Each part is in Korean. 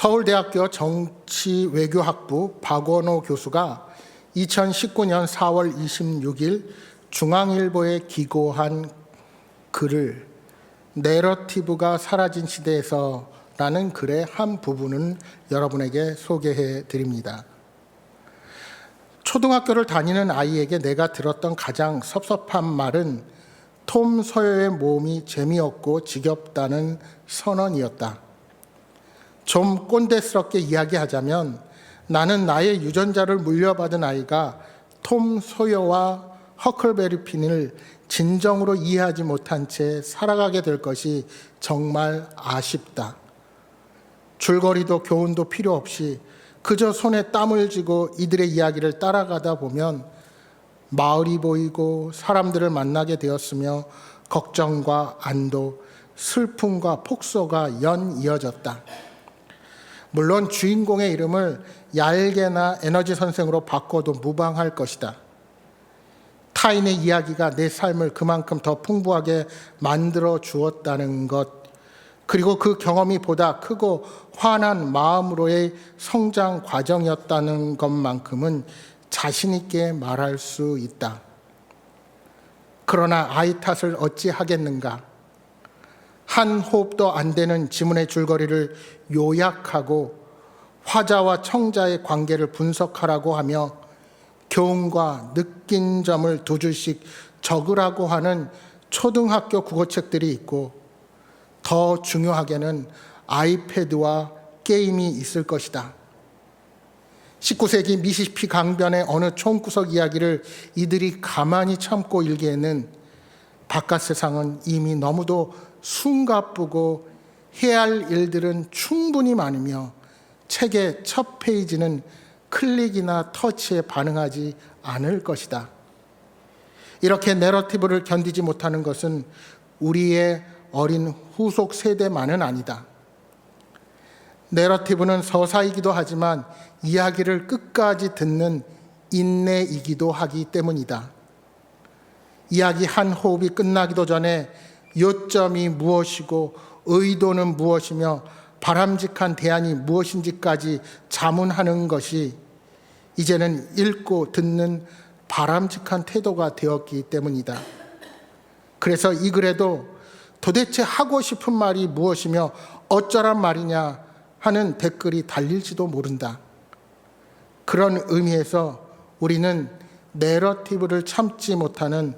서울대학교 정치외교학부 박원호 교수가 2019년 4월 26일 중앙일보에 기고한 글을 내러티브가 사라진 시대에서라는 글의 한 부분을 여러분에게 소개해 드립니다. 초등학교를 다니는 아이에게 내가 들었던 가장 섭섭한 말은 톰 소여의 모험이 재미없고 지겹다는 선언이었다. 좀 꼰대스럽게 이야기하자면 나는 나의 유전자를 물려받은 아이가 톰 소여와 허클베리 핀을 진정으로 이해하지 못한 채 살아가게 될 것이 정말 아쉽다. 줄거리도 교훈도 필요 없이 그저 손에 땀을 쥐고 이들의 이야기를 따라가다 보면 마을이 보이고 사람들을 만나게 되었으며 걱정과 안도, 슬픔과 폭소가 이어졌다. 물론 주인공의 이름을 얄개나 에너지 선생으로 바꿔도 무방할 것이다. 타인의 이야기가 내 삶을 그만큼 더 풍부하게 만들어 주었다는 것, 그리고 그 경험이 보다 크고 환한 마음으로의 성장 과정이었다는 것만큼은 자신 있게 말할 수 있다. 그러나 아이 탓을 어찌 하겠는가? 한 호흡도 안 되는 지문의 줄거리를 요약하고 화자와 청자의 관계를 분석하라고 하며 교훈과 느낀 점을 두 줄씩 적으라고 하는 초등학교 국어책들이 있고 더 중요하게는 아이패드와 게임이 있을 것이다. 19세기 미시시피 강변의 어느 촌구석 이야기를 이들이 가만히 참고 일기에는 바깥 세상은 이미 너무도 숨가쁘고 해야 할 일들은 충분히 많으며 책의 첫 페이지는 클릭이나 터치에 반응하지 않을 것이다. 이렇게 내러티브를 견디지 못하는 것은 우리의 어린 후속 세대만은 아니다. 내러티브는 서사이기도 하지만 이야기를 끝까지 듣는 인내이기도 하기 때문이다. 이야기 한 호흡이 끝나기도 전에 요점이 무엇이고 의도는 무엇이며 바람직한 대안이 무엇인지까지 자문하는 것이 이제는 읽고 듣는 바람직한 태도가 되었기 때문이다. 그래서 이 글에도 도대체 하고 싶은 말이 무엇이며 어쩌란 말이냐 하는 댓글이 달릴지도 모른다. 그런 의미에서 우리는 내러티브를 참지 못하는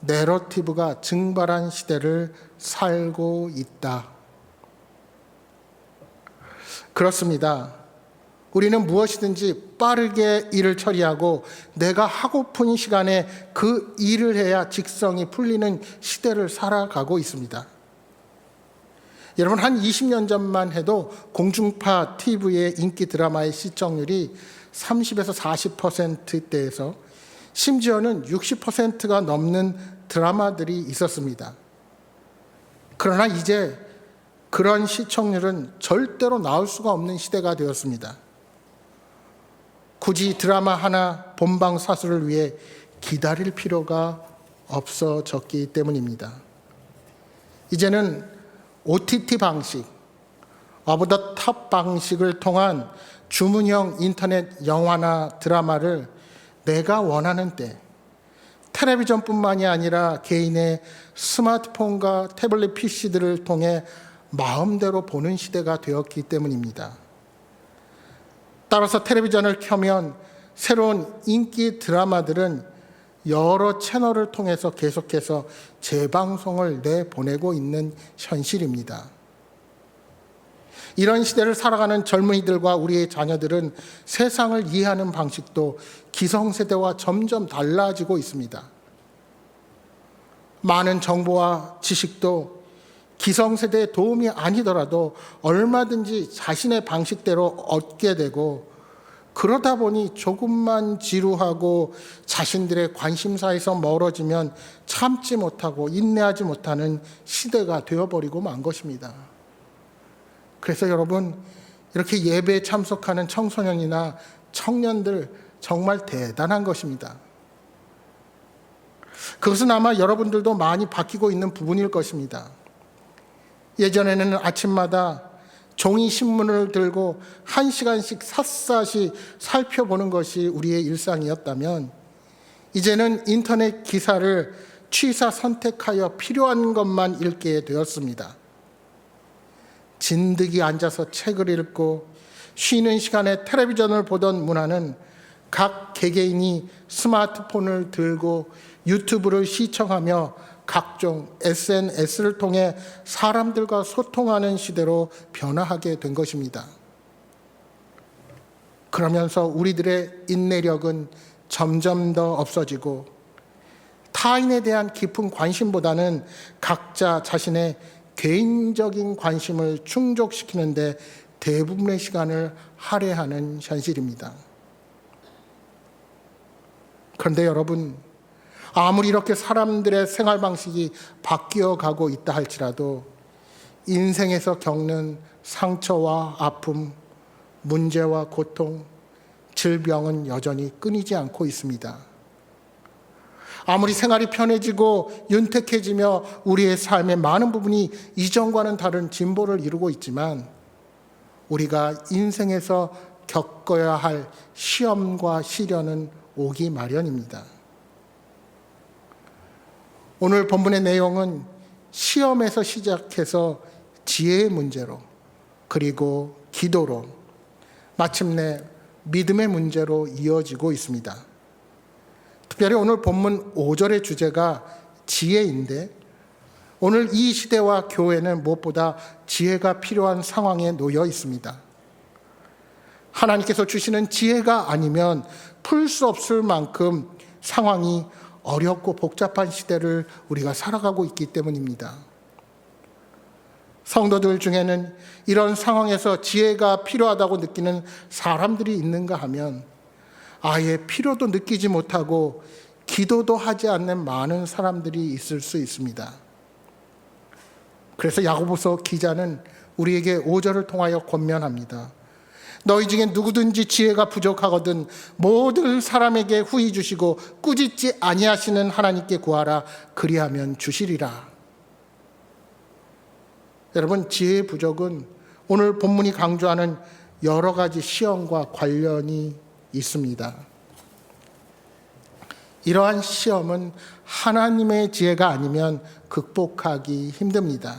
내러티브가 증발한 시대를 살고 있다. 그렇습니다. 우리는 무엇이든지 빠르게 일을 처리하고 내가 하고픈 시간에 그 일을 해야 직성이 풀리는 시대를 살아가고 있습니다. 여러분, 한 20년 전만 해도 공중파 TV의 인기 드라마의 시청률이 30에서 40%대에서 심지어는 60%가 넘는 드라마들이 있었습니다. 그러나 이제 그런 시청률은 절대로 나올 수가 없는 시대가 되었습니다. 굳이 드라마 하나 본방사수를 위해 기다릴 필요가 없어졌기 때문입니다. 이제는 OTT 방식, 오버 더 탑 방식을 통한 주문형 인터넷 영화나 드라마를 내가 원하는 때 텔레비전뿐만이 아니라 개인의 스마트폰과 태블릿 PC들을 통해 마음대로 보는 시대가 되었기 때문입니다. 따라서 텔레비전을 켜면 새로운 인기 드라마들은 여러 채널을 통해서 계속해서 재방송을 내보내고 있는 현실입니다. 이런 시대를 살아가는 젊은이들과 우리의 자녀들은 세상을 이해하는 방식도 기성세대와 점점 달라지고 있습니다. 많은 정보와 지식도 기성세대의 도움이 아니더라도 얼마든지 자신의 방식대로 얻게 되고, 그러다 보니 조금만 지루하고 자신들의 관심사에서 멀어지면 참지 못하고 인내하지 못하는 시대가 되어버리고 만 것입니다. 그래서 여러분, 이렇게 예배에 참석하는 청소년이나 청년들 정말 대단한 것입니다. 그것은 아마 여러분들도 많이 바뀌고 있는 부분일 것입니다. 예전에는 아침마다 종이 신문을 들고 1시간씩 샅샅이 살펴보는 것이 우리의 일상이었다면 이제는 인터넷 기사를 취사 선택하여 필요한 것만 읽게 되었습니다. 진득이 앉아서 책을 읽고 쉬는 시간에 텔레비전을 보던 문화는 각 개개인이 스마트폰을 들고 유튜브를 시청하며 각종 SNS를 통해 사람들과 소통하는 시대로 변화하게 된 것입니다. 그러면서 우리들의 인내력은 점점 더 없어지고 타인에 대한 깊은 관심보다는 각자 자신의 개인적인 관심을 충족시키는 데 대부분의 시간을 할애하는 현실입니다. 그런데 여러분, 아무리 이렇게 사람들의 생활 방식이 바뀌어 가고 있다 할지라도 인생에서 겪는 상처와 아픔, 문제와 고통, 질병은 여전히 끊이지 않고 있습니다. 아무리 생활이 편해지고 윤택해지며 우리의 삶의 많은 부분이 이전과는 다른 진보를 이루고 있지만 우리가 인생에서 겪어야 할 시험과 시련은 오기 마련입니다. 오늘 본문의 내용은 시험에서 시작해서 지혜의 문제로 그리고 기도로 마침내 믿음의 문제로 이어지고 있습니다. 특별히 오늘 본문 5절의 주제가 지혜인데 오늘 이 시대와 교회는 무엇보다 지혜가 필요한 상황에 놓여 있습니다. 하나님께서 주시는 지혜가 아니면 풀 수 없을 만큼 상황이 어렵고 복잡한 시대를 우리가 살아가고 있기 때문입니다. 성도들 중에는 이런 상황에서 지혜가 필요하다고 느끼는 사람들이 있는가 하면 아예 필요도 느끼지 못하고 기도도 하지 않는 많은 사람들이 있을 수 있습니다. 그래서 야고보서 기자는 우리에게 5절을 통하여 권면합니다. 너희 중에 누구든지 지혜가 부족하거든 모든 사람에게 후히 주시고 꾸짖지 아니하시는 하나님께 구하라. 그리하면 주시리라. 여러분, 지혜의 부족은 오늘 본문이 강조하는 여러 가지 시험과 관련이 있습니다. 이러한 시험은 하나님의 지혜가 아니면 극복하기 힘듭니다.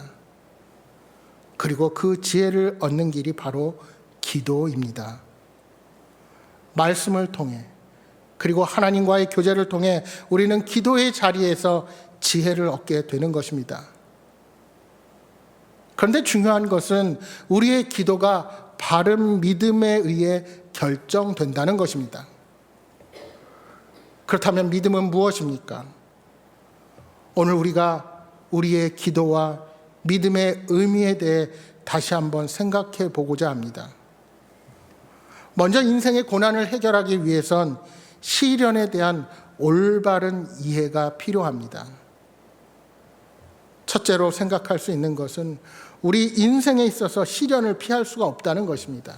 그리고 그 지혜를 얻는 길이 바로 기도입니다. 말씀을 통해 그리고 하나님과의 교제를 통해 우리는 기도의 자리에서 지혜를 얻게 되는 것입니다. 그런데 중요한 것은 우리의 기도가 바른 믿음에 의해 결정된다는 것입니다. 그렇다면 믿음은 무엇입니까? 오늘 우리가 우리의 기도와 믿음의 의미에 대해 다시 한번 생각해 보고자 합니다. 먼저 인생의 고난을 해결하기 위해선 시련에 대한 올바른 이해가 필요합니다. 첫째로 생각할 수 있는 것은 우리 인생에 있어서 시련을 피할 수가 없다는 것입니다.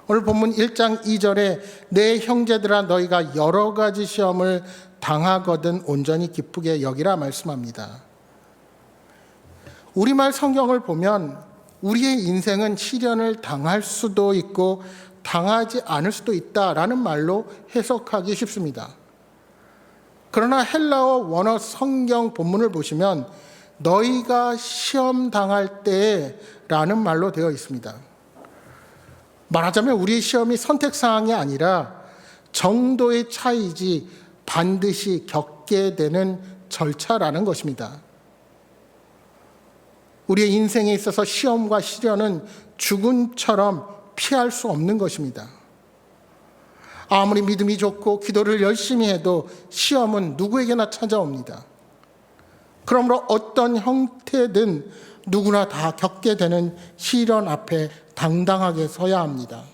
오늘 본문 1장 2절에 내 형제들아 너희가 여러 가지 시험을 당하거든 온전히 기쁘게 여기라 말씀합니다. 우리말 성경을 보면 우리의 인생은 시련을 당할 수도 있고 당하지 않을 수도 있다라는 말로 해석하기 쉽습니다. 그러나 헬라어 원어 성경 본문을 보시면 너희가 시험 당할 때라는 말로 되어 있습니다. 말하자면 우리의 시험이 선택사항이 아니라 정도의 차이지 반드시 겪게 되는 절차라는 것입니다. 우리의 인생에 있어서 시험과 시련은 죽음처럼 피할 수 없는 것입니다. 아무리 믿음이 좋고 기도를 열심히 해도 시험은 누구에게나 찾아옵니다. 그러므로 어떤 형태든 누구나 다 겪게 되는 시련 앞에 당당하게 서야 합니다.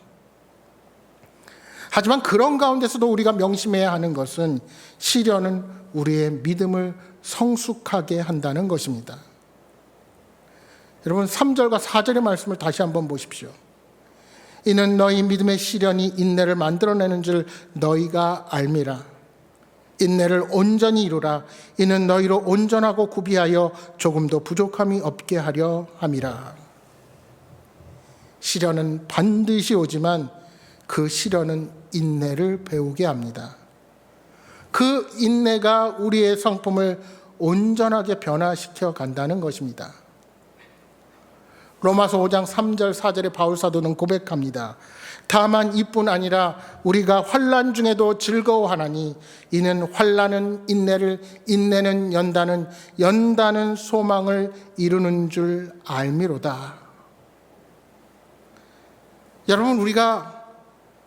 하지만 그런 가운데서도 우리가 명심해야 하는 것은 시련은 우리의 믿음을 성숙하게 한다는 것입니다. 여러분 3절과 4절의 말씀을 다시 한번 보십시오. 이는 너희 믿음의 시련이 인내를 만들어내는 줄 너희가 알미라. 인내를 온전히 이루라. 이는 너희로 온전하고 구비하여 조금도 부족함이 없게 하려 함이라. 시련은 반드시 오지만 그 시련은 인내를 배우게 합니다. 그 인내가 우리의 성품을 온전하게 변화시켜 간다는 것입니다. 로마서 5장 3절 4절에 바울 사도는 고백합니다. 다만 이뿐 아니라 우리가 환난 중에도 즐거워하나니 이는 환난은 인내를, 인내는 연단은, 연단은 소망을 이루는 줄 알미로다. 여러분, 우리가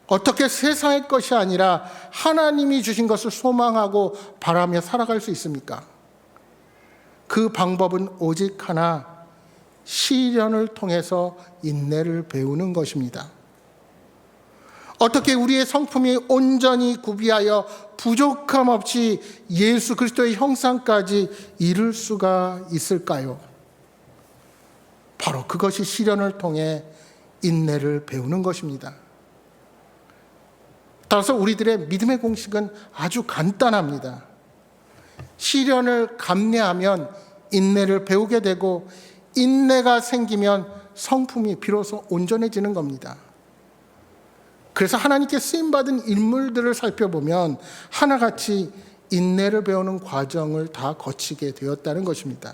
어떻게 세상의 것이 아니라 하나님이 주신 것을 소망하고 바라며 살아갈 수 있습니까? 그 방법은 오직 하나, 시련을 통해서 인내를 배우는 것입니다. 어떻게 우리의 성품이 온전히 구비하여 부족함 없이 예수 그리스도의 형상까지 이룰 수가 있을까요? 바로 그것이 시련을 통해 인내를 배우는 것입니다. 따라서 우리들의 믿음의 공식은 아주 간단합니다. 시련을 감내하면 인내를 배우게 되고, 인내가 생기면 성품이 비로소 온전해지는 겁니다. 그래서 하나님께 쓰임받은 인물들을 살펴보면 하나같이 인내를 배우는 과정을 다 거치게 되었다는 것입니다.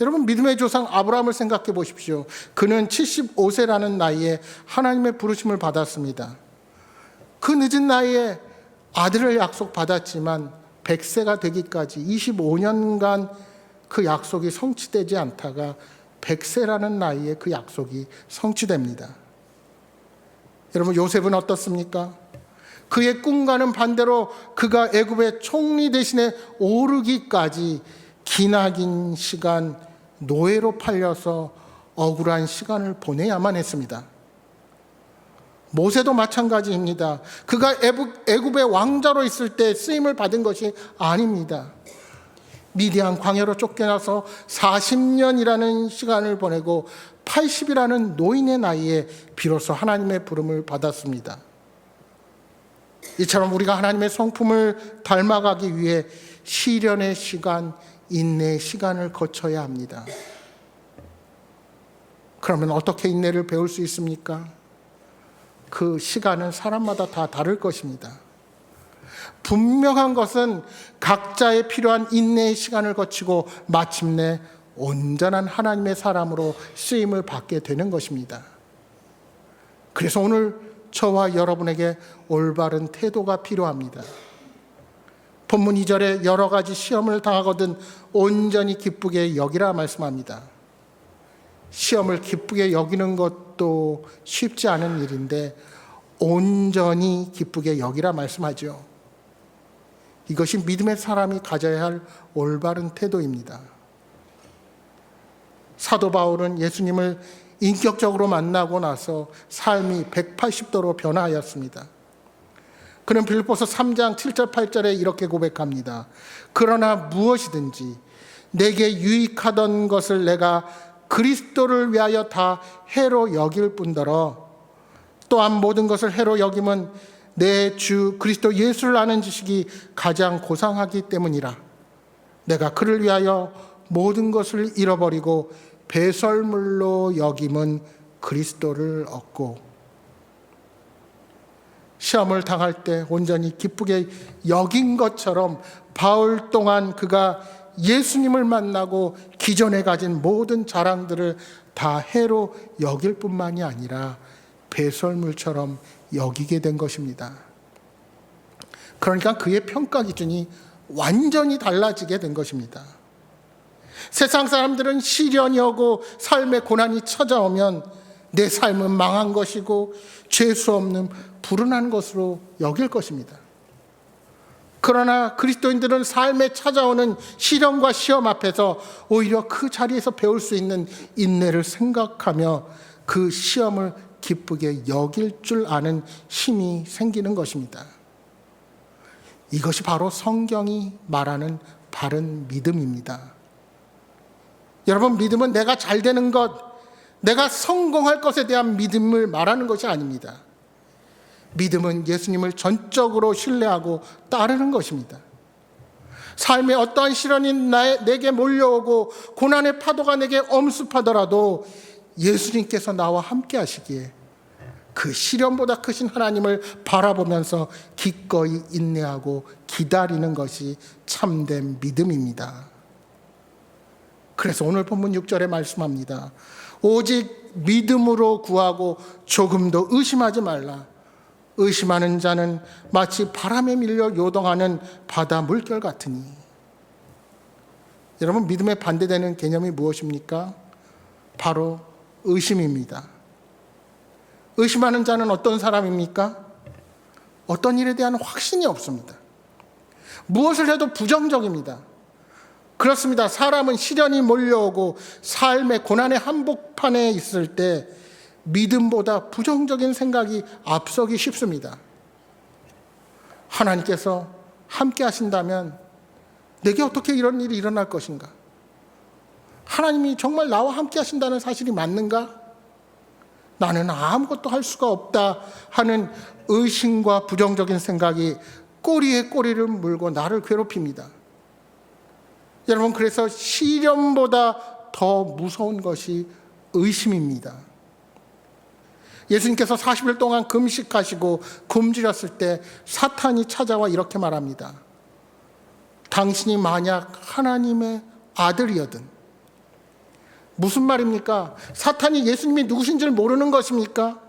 여러분, 믿음의 조상 아브라함을 생각해 보십시오. 그는 75세라는 나이에 하나님의 부르심을 받았습니다. 그 늦은 나이에 아들을 약속받았지만 100세가 되기까지 25년간 그 약속이 성취되지 않다가 100세라는 나이에 그 약속이 성취됩니다. 여러분, 요셉은 어떻습니까? 그의 꿈과는 반대로 그가 애굽의 총리 대신에 오르기까지 기나긴 시간 노예로 팔려서 억울한 시간을 보내야만 했습니다. 모세도 마찬가지입니다. 그가 애굽의 왕자로 있을 때 쓰임을 받은 것이 아닙니다. 미디안 광야로 쫓겨나서 40년이라는 시간을 보내고 80이라는 노인의 나이에 비로소 하나님의 부름을 받았습니다. 이처럼 우리가 하나님의 성품을 닮아가기 위해 시련의 시간, 인내의 시간을 거쳐야 합니다. 그러면 어떻게 인내를 배울 수 있습니까? 그 시간은 사람마다 다 다를 것입니다. 분명한 것은 각자의 필요한 인내의 시간을 거치고 마침내 온전한 하나님의 사람으로 쓰임을 받게 되는 것입니다. 그래서 오늘 저와 여러분에게 올바른 태도가 필요합니다. 본문 2절에 여러 가지 시험을 당하거든 온전히 기쁘게 여기라 말씀합니다. 시험을 기쁘게 여기는 것도 쉽지 않은 일인데 온전히 기쁘게 여기라 말씀하죠. 이것이 믿음의 사람이 가져야 할 올바른 태도입니다. 사도 바울은 예수님을 인격적으로 만나고 나서 삶이 180도로 변화하였습니다. 그는 빌립보서 3장 7절 8절에 이렇게 고백합니다. 그러나 무엇이든지 내게 유익하던 것을 내가 그리스도를 위하여 다 해로 여길 뿐더러 또한 모든 것을 해로 여김은 내 주 그리스도 예수를 아는 지식이 가장 고상하기 때문이라. 내가 그를 위하여 모든 것을 잃어버리고 배설물로 여김은 그리스도를 얻고. 시험을 당할 때 온전히 기쁘게 여긴 것처럼 바울 또한 그가 예수님을 만나고 기존에 가진 모든 자랑들을 다 해로 여길 뿐만이 아니라 배설물처럼 여기게 된 것입니다. 그러니까 그의 평가 기준이 완전히 달라지게 된 것입니다. 세상 사람들은 시련이 오고 삶의 고난이 찾아오면 내 삶은 망한 것이고 죄수 없는 불운한 것으로 여길 것입니다. 그러나 그리스도인들은 삶에 찾아오는 시련과 시험 앞에서 오히려 그 자리에서 배울 수 있는 인내를 생각하며 그 시험을 기쁘게 여길 줄 아는 힘이 생기는 것입니다. 이것이 바로 성경이 말하는 바른 믿음입니다. 여러분, 믿음은 내가 잘 되는 것, 내가 성공할 것에 대한 믿음을 말하는 것이 아닙니다. 믿음은 예수님을 전적으로 신뢰하고 따르는 것입니다. 삶에 어떠한 시련이 내게 몰려오고 고난의 파도가 내게 엄습하더라도 예수님께서 나와 함께 하시기에 그 시련보다 크신 하나님을 바라보면서 기꺼이 인내하고 기다리는 것이 참된 믿음입니다. 그래서 오늘 본문 6절에 말씀합니다. 오직 믿음으로 구하고 조금도 의심하지 말라. 의심하는 자는 마치 바람에 밀려 요동하는 바다 물결 같으니. 여러분, 믿음에 반대되는 개념이 무엇입니까? 바로 의심입니다. 의심하는 자는 어떤 사람입니까? 어떤 일에 대한 확신이 없습니다. 무엇을 해도 부정적입니다. 그렇습니다. 사람은 시련이 몰려오고 삶의 고난의 한복판에 있을 때 믿음보다 부정적인 생각이 앞서기 쉽습니다. 하나님께서 함께 하신다면 내게 어떻게 이런 일이 일어날 것인가? 하나님이 정말 나와 함께 하신다는 사실이 맞는가? 나는 아무것도 할 수가 없다 하는 의심과 부정적인 생각이 꼬리에 꼬리를 물고 나를 괴롭힙니다. 여러분, 그래서 시련보다 더 무서운 것이 의심입니다. 예수님께서 40일 동안 금식하시고 굶주렸을 때 사탄이 찾아와 이렇게 말합니다. 당신이 만약 하나님의 아들이거든. 무슨 말입니까? 사탄이 예수님이 누구신지를 모르는 것입니까?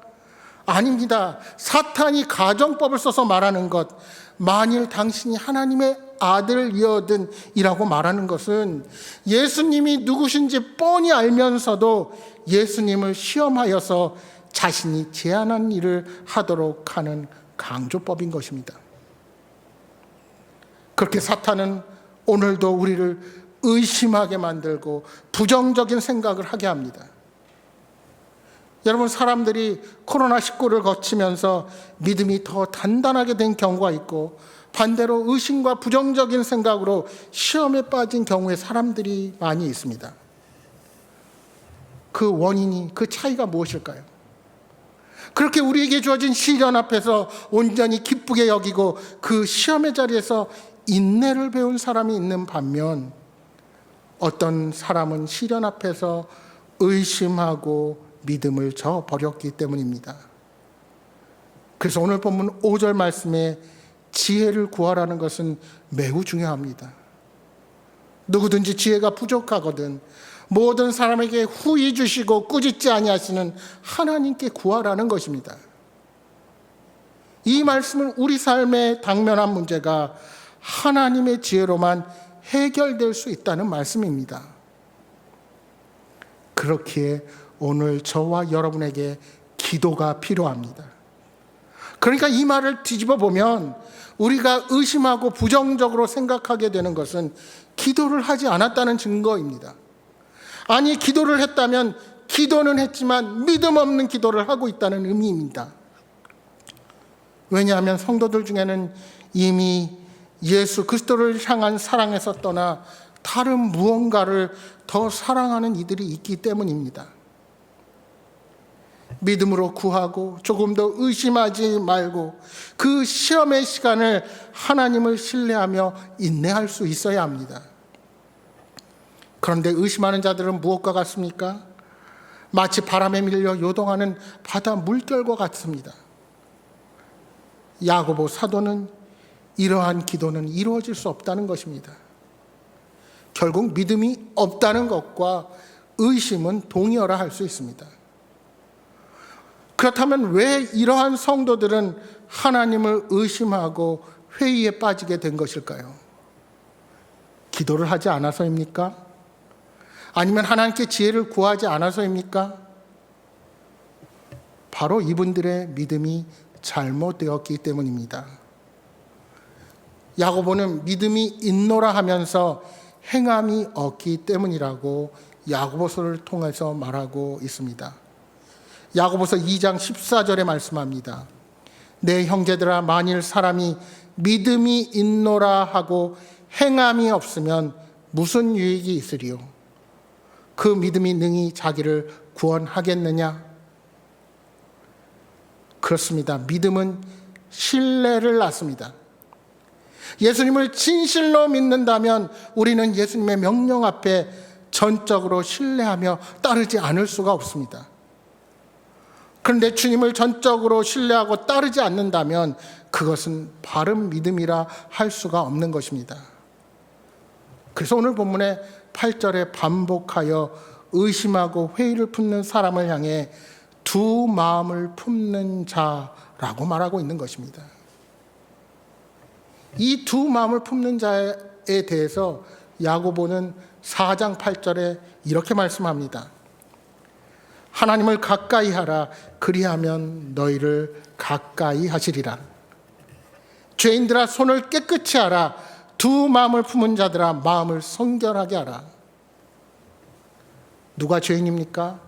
아닙니다. 사탄이 가정법을 써서 말하는 것, 만일 당신이 하나님의 아들이거든 이라고 말하는 것은 예수님이 누구신지 뻔히 알면서도 예수님을 시험하여서 자신이 제안한 일을 하도록 하는 강조법인 것입니다. 그렇게 사탄은 오늘도 우리를 의심하게 만들고 부정적인 생각을 하게 합니다. 여러분, 사람들이 코로나19를 거치면서 믿음이 더 단단하게 된 경우가 있고 반대로 의심과 부정적인 생각으로 시험에 빠진 경우에 사람들이 많이 있습니다. 그 원인이, 그 차이가 무엇일까요? 그렇게 우리에게 주어진 시련 앞에서 온전히 기쁘게 여기고 그 시험의 자리에서 인내를 배운 사람이 있는 반면 어떤 사람은 시련 앞에서 의심하고 믿음을 저버렸기 때문입니다. 그래서 오늘 본문 5절 말씀에 지혜를 구하라는 것은 매우 중요합니다. 누구든지 지혜가 부족하거든 모든 사람에게 후히 주시고 꾸짖지 아니하시는 하나님께 구하라는 것입니다. 이 말씀은 우리 삶에 당면한 문제가 하나님의 지혜로만 해결될 수 있다는 말씀입니다. 그렇기에 오늘 저와 여러분에게 기도가 필요합니다. 그러니까 이 말을 뒤집어 보면 우리가 의심하고 부정적으로 생각하게 되는 것은 기도를 하지 않았다는 증거입니다. 아니, 기도를 했다면 기도는 했지만 믿음 없는 기도를 하고 있다는 의미입니다. 왜냐하면 성도들 중에는 이미 예수 그리스도를 향한 사랑에서 떠나 다른 무언가를 더 사랑하는 이들이 있기 때문입니다. 믿음으로 구하고 조금 더 의심하지 말고 그 시험의 시간을 하나님을 신뢰하며 인내할 수 있어야 합니다. 그런데 의심하는 자들은 무엇과 같습니까? 마치 바람에 밀려 요동하는 바다 물결과 같습니다. 야고보 사도는 이러한 기도는 이루어질 수 없다는 것입니다. 결국 믿음이 없다는 것과 의심은 동의어라 할 수 있습니다. 그렇다면 왜 이러한 성도들은 하나님을 의심하고 회의에 빠지게 된 것일까요? 기도를 하지 않아서입니까? 아니면 하나님께 지혜를 구하지 않아서입니까? 바로 이분들의 믿음이 잘못되었기 때문입니다. 야고보는 믿음이 있노라 하면서 행함이 없기 때문이라고 야고보서를 통해서 말하고 있습니다. 야고보서 2장 14절에 말씀합니다. 내 형제들아, 만일 사람이 믿음이 있노라 하고 행함이 없으면 무슨 유익이 있으리요? 그 믿음이 능히 자기를 구원하겠느냐? 그렇습니다. 믿음은 신뢰를 낳습니다. 예수님을 진실로 믿는다면 우리는 예수님의 명령 앞에 전적으로 신뢰하며 따르지 않을 수가 없습니다. 그런데 주님을 전적으로 신뢰하고 따르지 않는다면 그것은 바른 믿음이라 할 수가 없는 것입니다. 그래서 오늘 본문의 8절에 반복하여 의심하고 회의를 품는 사람을 향해 두 마음을 품는 자라고 말하고 있는 것입니다. 이 두 마음을 품는 자에 대해서 야고보는 4장 8절에 이렇게 말씀합니다. 하나님을 가까이 하라. 그리하면 너희를 가까이 하시리라. 죄인들아 손을 깨끗이 하라. 두 마음을 품은 자들아 마음을 성결하게 하라. 누가 죄인입니까?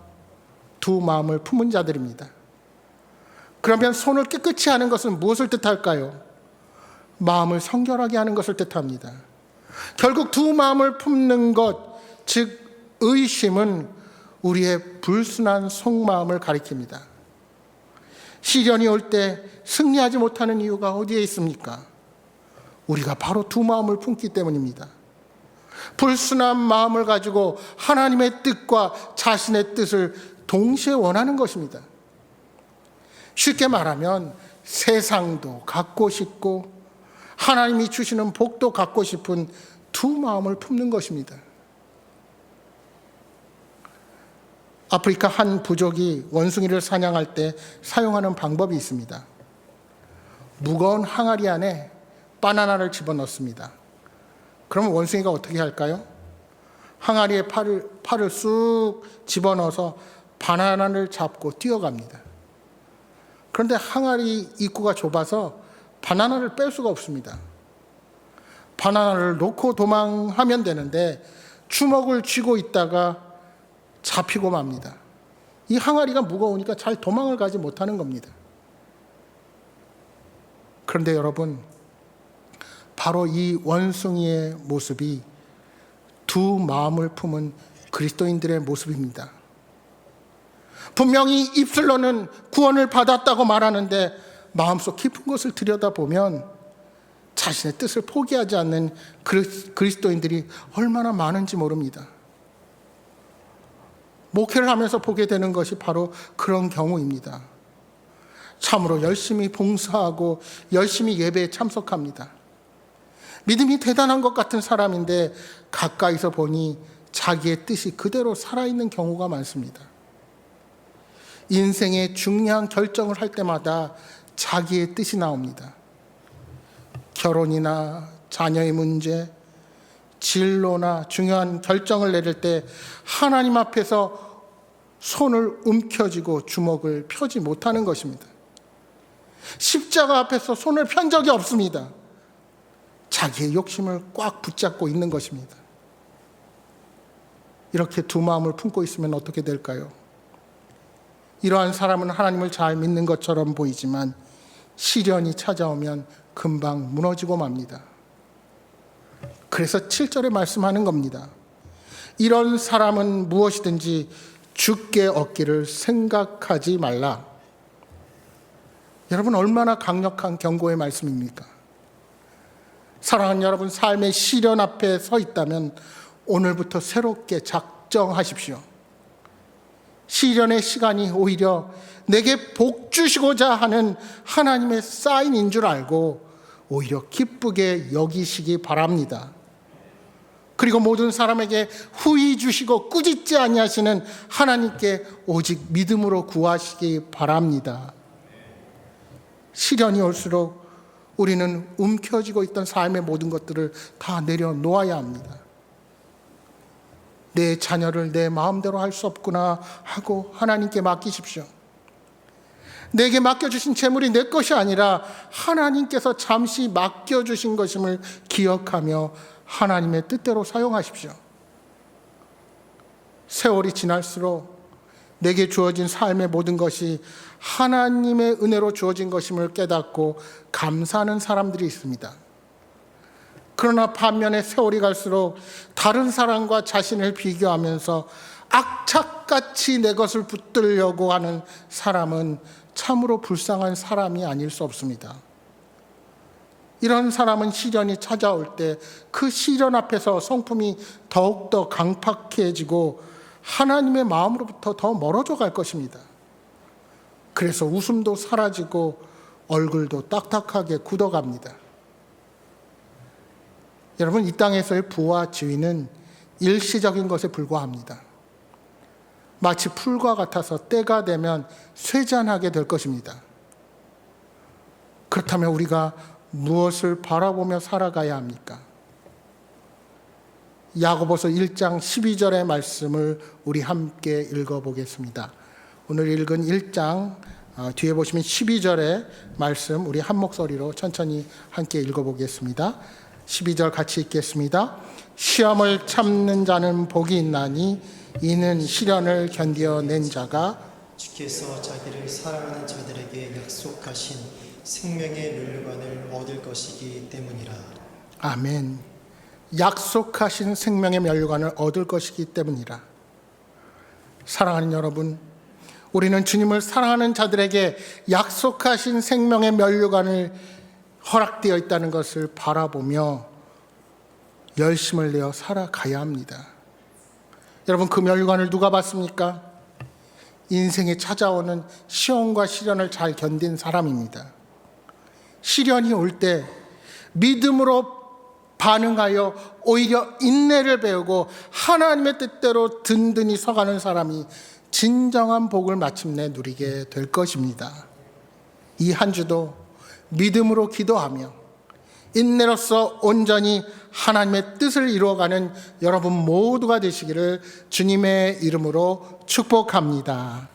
두 마음을 품은 자들입니다. 그러면 손을 깨끗이 하는 것은 무엇을 뜻할까요? 마음을 성결하게 하는 것을 뜻합니다. 결국 두 마음을 품는 것, 즉 의심은 우리의 불순한 속마음을 가리킵니다. 시련이 올 때 승리하지 못하는 이유가 어디에 있습니까? 우리가 바로 두 마음을 품기 때문입니다. 불순한 마음을 가지고 하나님의 뜻과 자신의 뜻을 동시에 원하는 것입니다. 쉽게 말하면 세상도 갖고 싶고 하나님이 주시는 복도 갖고 싶은 두 마음을 품는 것입니다. 아프리카 한 부족이 원숭이를 사냥할 때 사용하는 방법이 있습니다. 무거운 항아리 안에 바나나를 집어넣습니다. 그러면 원숭이가 어떻게 할까요? 항아리에 팔을 쑥 집어넣어서 바나나를 잡고 뛰어갑니다. 그런데 항아리 입구가 좁아서 바나나를 뺄 수가 없습니다. 바나나를 놓고 도망하면 되는데 주먹을 쥐고 있다가 잡히고 맙니다. 이 항아리가 무거우니까 잘 도망을 가지 못하는 겁니다. 그런데 여러분, 바로 이 원숭이의 모습이 두 마음을 품은 그리스도인들의 모습입니다. 분명히 입술로는 구원을 받았다고 말하는데 마음속 깊은 곳을 들여다보면 자신의 뜻을 포기하지 않는 그리스도인들이 얼마나 많은지 모릅니다. 목회를 하면서 보게 되는 것이 바로 그런 경우입니다. 참으로 열심히 봉사하고 열심히 예배에 참석합니다. 믿음이 대단한 것 같은 사람인데 가까이서 보니 자기의 뜻이 그대로 살아있는 경우가 많습니다. 인생의 중요한 결정을 할 때마다 자기의 뜻이 나옵니다. 결혼이나 자녀의 문제, 진로나 중요한 결정을 내릴 때 하나님 앞에서 손을 움켜쥐고 주먹을 펴지 못하는 것입니다. 십자가 앞에서 손을 편 적이 없습니다. 자기의 욕심을 꽉 붙잡고 있는 것입니다. 이렇게 두 마음을 품고 있으면 어떻게 될까요? 이러한 사람은 하나님을 잘 믿는 것처럼 보이지만 시련이 찾아오면 금방 무너지고 맙니다. 그래서 7절에 말씀하는 겁니다. 이런 사람은 무엇이든지 주께 얻기를 생각하지 말라. 여러분, 얼마나 강력한 경고의 말씀입니까? 사랑하는 여러분, 삶의 시련 앞에 서 있다면 오늘부터 새롭게 작정하십시오. 시련의 시간이 오히려 내게 복 주시고자 하는 하나님의 사인인 줄 알고 오히려 기쁘게 여기시기 바랍니다. 그리고 모든 사람에게 후히 주시고 꾸짖지 아니하시는 하나님께 오직 믿음으로 구하시기 바랍니다. 시련이 올수록 우리는 움켜쥐고 있던 삶의 모든 것들을 다 내려놓아야 합니다. 내 자녀를 내 마음대로 할 수 없구나 하고 하나님께 맡기십시오. 내게 맡겨주신 재물이 내 것이 아니라 하나님께서 잠시 맡겨주신 것임을 기억하며 하나님의 뜻대로 사용하십시오. 세월이 지날수록 내게 주어진 삶의 모든 것이 하나님의 은혜로 주어진 것임을 깨닫고 감사하는 사람들이 있습니다. 그러나 반면에 세월이 갈수록 다른 사람과 자신을 비교하면서 악착같이 내 것을 붙들려고 하는 사람은 참으로 불쌍한 사람이 아닐 수 없습니다. 이런 사람은 시련이 찾아올 때 그 시련 앞에서 성품이 더욱더 강팍해지고 하나님의 마음으로부터 더 멀어져 갈 것입니다. 그래서 웃음도 사라지고 얼굴도 딱딱하게 굳어갑니다. 여러분, 이 땅에서의 부와 지위는 일시적인 것에 불과합니다. 마치 풀과 같아서 때가 되면 쇠잔하게 될 것입니다. 그렇다면 우리가 무엇을 바라보며 살아가야 합니까? 야고보서 1장 12절의 말씀을 우리 함께 읽어보겠습니다. 오늘 읽은 1장 뒤에 보시면 12절의 말씀 우리 한 목소리로 천천히 함께 읽어보겠습니다. 12절 같이 읽겠습니다. 시험을 참는 자는 복이 있나니 이는 시련을 견디어낸 자가 주께서 자기를 사랑하는 자들에게 약속하신 생명의 면류관을 얻을 것이기 때문이라. 아멘. 약속하신 생명의 면류관을 얻을 것이기 때문이라. 사랑하는 여러분, 우리는 주님을 사랑하는 자들에게 약속하신 생명의 면류관을 허락되어 있다는 것을 바라보며 열심을 내어 살아가야 합니다. 여러분, 그 면류관을 누가 받습니까? 인생에 찾아오는 시험과 시련을 잘 견딘 사람입니다. 시련이 올 때 믿음으로 반응하여 오히려 인내를 배우고 하나님의 뜻대로 든든히 서가는 사람이 진정한 복을 마침내 누리게 될 것입니다. 이 한 주도 믿음으로 기도하며 인내로서 온전히 하나님의 뜻을 이루어가는 여러분 모두가 되시기를 주님의 이름으로 축복합니다.